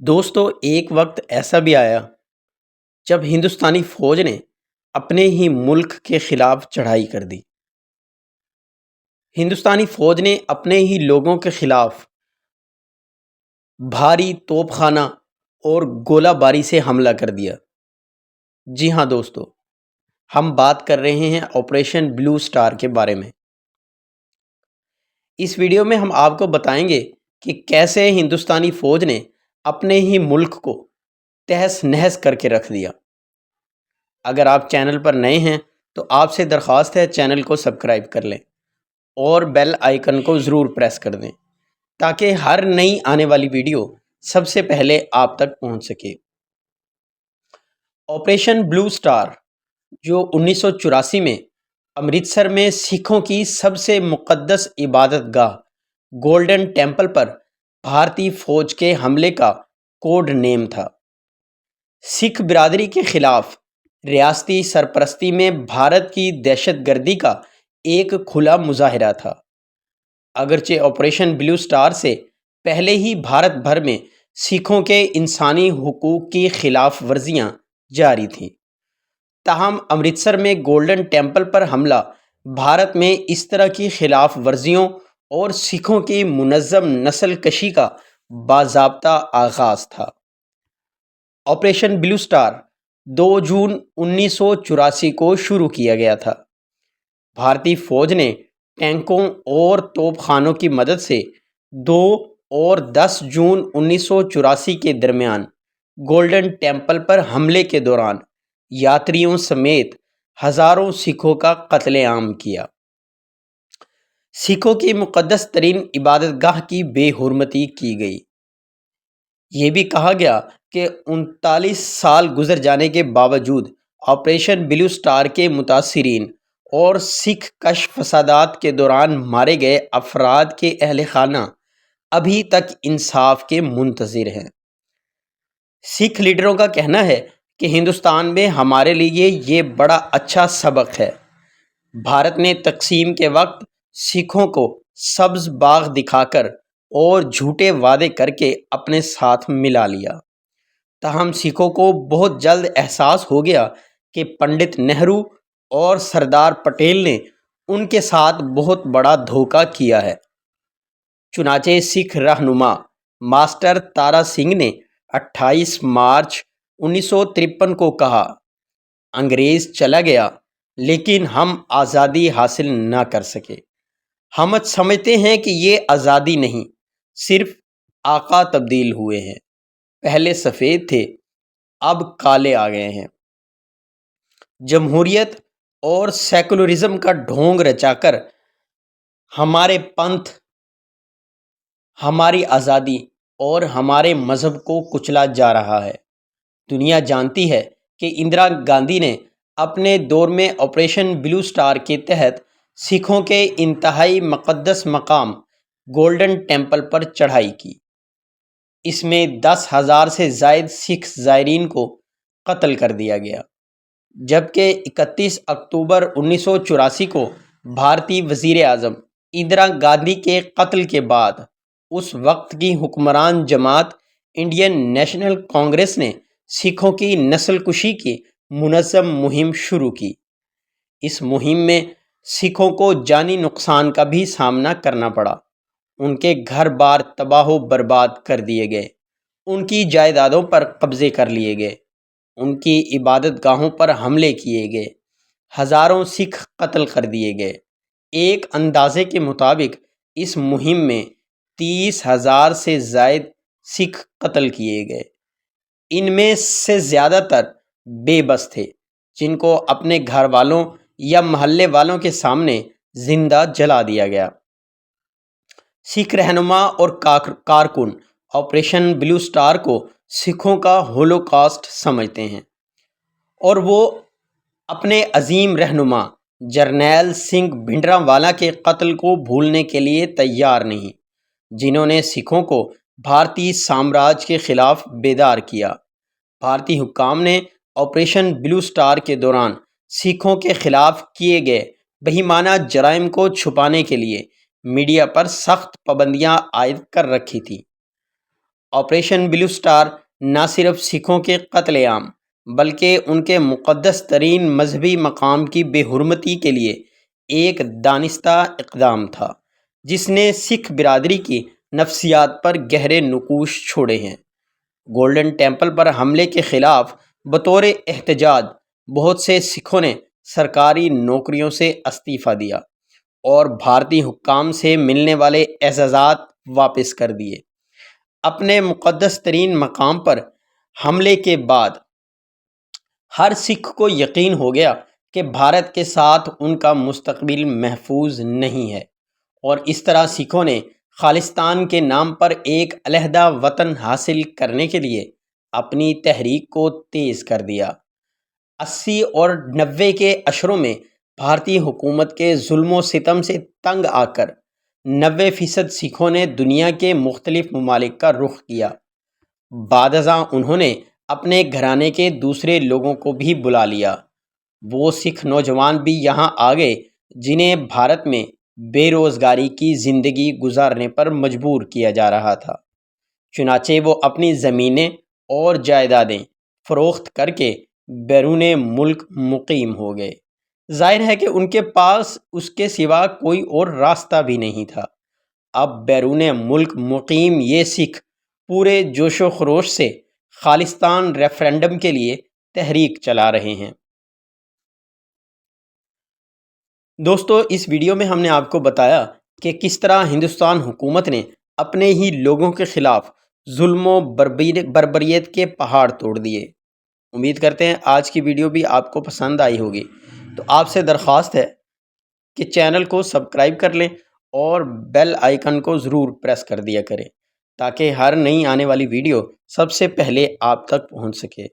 دوستو ایک وقت ایسا بھی آیا جب ہندوستانی فوج نے اپنے ہی ملک کے خلاف چڑھائی کر دی۔ ہندوستانی فوج نے اپنے ہی لوگوں کے خلاف بھاری توپ خانہ اور گولہ باری سے حملہ کر دیا۔ جی ہاں دوستو، ہم بات کر رہے ہیں آپریشن بلو سٹار کے بارے میں۔ اس ویڈیو میں ہم آپ کو بتائیں گے کہ کیسے ہندوستانی فوج نے اپنے ہی ملک کو تہس نہس کر کے رکھ دیا۔ اگر آپ چینل پر نئے ہیں تو آپ سے درخواست ہے چینل کو سبسکرائب کر لیں اور بیل آئیکن کو ضرور پریس کر دیں تاکہ ہر نئی آنے والی ویڈیو سب سے پہلے آپ تک پہنچ سکے۔ آپریشن بلو سٹار جو 1984 میں امرتسر میں سکھوں کی سب سے مقدس عبادت گاہ گولڈن ٹیمپل پر بھارتی فوج کے حملے کا کوڈ نیم تھا۔ سکھ برادری کے خلاف ریاستی سرپرستی میں بھارت کی دہشت گردی کا ایک کھلا مظاہرہ تھا۔ اگرچہ آپریشن بلو سٹار سے پہلے ہی بھارت بھر میں سکھوں کے انسانی حقوق کی خلاف ورزیاں جاری تھیں، تاہم امرتسر میں گولڈن ٹیمپل پر حملہ بھارت میں اس طرح کی خلاف ورزیوں اور سکھوں کی منظم نسل کشی کا باضابطہ آغاز تھا۔ آپریشن بلو سٹار 2 جون 1984 کو شروع کیا گیا تھا۔ بھارتی فوج نے ٹینکوں اور توپ خانوں کی مدد سے 2 اور 10 جون 1984 کے درمیان گولڈن ٹیمپل پر حملے کے دوران یاتریوں سمیت ہزاروں سکھوں کا قتل عام کیا۔ سکھوں کی مقدس ترین عبادت گاہ کی بے حرمتی کی گئی۔ یہ بھی کہا گیا کہ 39 سال گزر جانے کے باوجود آپریشن بلو سٹار کے متاثرین اور سکھ کش فسادات کے دوران مارے گئے افراد کے اہل خانہ ابھی تک انصاف کے منتظر ہیں۔ سکھ لیڈروں کا کہنا ہے کہ ہندوستان میں ہمارے لیے یہ بڑا اچھا سبق ہے۔ بھارت نے تقسیم کے وقت سکھوں کو سبز باغ دکھا کر اور جھوٹے وعدے کر کے اپنے ساتھ ملا لیا، تاہم سکھوں کو بہت جلد احساس ہو گیا کہ پنڈت نہرو اور سردار پٹیل نے ان کے ساتھ بہت بڑا دھوکہ کیا ہے۔ چنانچہ سکھ رہنما ماسٹر تارا سنگھ نے 28 مارچ 1953 کو کہا، انگریز چلا گیا لیکن ہم آزادی حاصل نہ کر سکے۔ ہم سمجھتے ہیں کہ یہ آزادی نہیں، صرف آقا تبدیل ہوئے ہیں، پہلے سفید تھے اب کالے آ گئے ہیں۔ جمہوریت اور سیکولرزم کا ڈھونگ رچا کر ہمارے پنتھ، ہماری آزادی اور ہمارے مذہب کو کچلا جا رہا ہے۔ دنیا جانتی ہے کہ اندرا گاندھی نے اپنے دور میں آپریشن بلو سٹار کے تحت سکھوں کے انتہائی مقدس مقام گولڈن ٹیمپل پر چڑھائی کی۔ اس میں 10,000 سے زائد سکھ زائرین کو قتل کر دیا گیا، جبکہ 31 اکتوبر 1984 کو بھارتی وزیر اعظم اندرا گاندھی کے قتل کے بعد اس وقت کی حکمران جماعت انڈین نیشنل کانگریس نے سکھوں کی نسل کشی کی منظم مہم شروع کی۔ اس مہم میں سکھوں کو جانی نقصان کا بھی سامنا کرنا پڑا۔ ان کے گھر بار تباہ و برباد کر دیے گئے، ان کی جائیدادوں پر قبضے کر لیے گئے، ان کی عبادت گاہوں پر حملے کیے گئے، ہزاروں سکھ قتل کر دیے گئے۔ ایک اندازے کے مطابق اس مہم میں 30,000 سے زائد سکھ قتل کیے گئے۔ ان میں سے زیادہ تر بے بس تھے، جن کو اپنے گھر والوں یا محلے والوں کے سامنے زندہ جلا دیا گیا۔ سکھ رہنما اور کارکن آپریشن بلو سٹار کو سکھوں کا ہولوکاسٹ سمجھتے ہیں، اور وہ اپنے عظیم رہنما جرنیل سنگھ بھنڈرانوالا کے قتل کو بھولنے کے لیے تیار نہیں، جنہوں نے سکھوں کو بھارتی سامراج کے خلاف بیدار کیا۔ بھارتی حکام نے آپریشن بلو سٹار کے دوران سکھوں کے خلاف کیے گئے بہیمانہ جرائم کو چھپانے کے لیے میڈیا پر سخت پابندیاں عائد کر رکھی تھیں۔ آپریشن بلو سٹار نہ صرف سکھوں کے قتل عام بلکہ ان کے مقدس ترین مذہبی مقام کی بے حرمتی کے لیے ایک دانستہ اقدام تھا جس نے سکھ برادری کی نفسیات پر گہرے نقوش چھوڑے ہیں۔ گولڈن ٹیمپل پر حملے کے خلاف بطور احتجاج بہت سے سکھوں نے سرکاری نوکریوں سے استعفیٰ دیا اور بھارتی حکام سے ملنے والے اعزازات واپس کر دیے۔ اپنے مقدس ترین مقام پر حملے کے بعد ہر سکھ کو یقین ہو گیا کہ بھارت کے ساتھ ان کا مستقبل محفوظ نہیں ہے، اور اس طرح سکھوں نے خالصتان کے نام پر ایک علیحدہ وطن حاصل کرنے کے لیے اپنی تحریک کو تیز کر دیا۔ 80 اور 90 کے عشروں میں بھارتی حکومت کے ظلم و ستم سے تنگ آ کر 90% سکھوں نے دنیا کے مختلف ممالک کا رخ کیا۔ بعد ازاں انہوں نے اپنے گھرانے کے دوسرے لوگوں کو بھی بلا لیا۔ وہ سکھ نوجوان بھی یہاں آ گئے جنہیں بھارت میں بے روزگاری کی زندگی گزارنے پر مجبور کیا جا رہا تھا، چنانچہ وہ اپنی زمینیں اور جائیدادیں فروخت کر کے بیرون ملک مقیم ہو گئے۔ ظاہر ہے کہ ان کے پاس اس کے سوا کوئی اور راستہ بھی نہیں تھا۔ اب بیرون ملک مقیم یہ سکھ پورے جوش و خروش سے خالصتان ریفرنڈم کے لیے تحریک چلا رہے ہیں۔ دوستو، اس ویڈیو میں ہم نے آپ کو بتایا کہ کس طرح ہندوستان حکومت نے اپنے ہی لوگوں کے خلاف ظلم و بربریت کے پہاڑ توڑ دیے۔ امید کرتے ہیں آج کی ویڈیو بھی آپ کو پسند آئی ہوگی۔ تو آپ سے درخواست ہے کہ چینل کو سبسکرائب کر لیں اور بیل آئیکن کو ضرور پریس کر دیا کریں تاکہ ہر نئی آنے والی ویڈیو سب سے پہلے آپ تک پہنچ سکے۔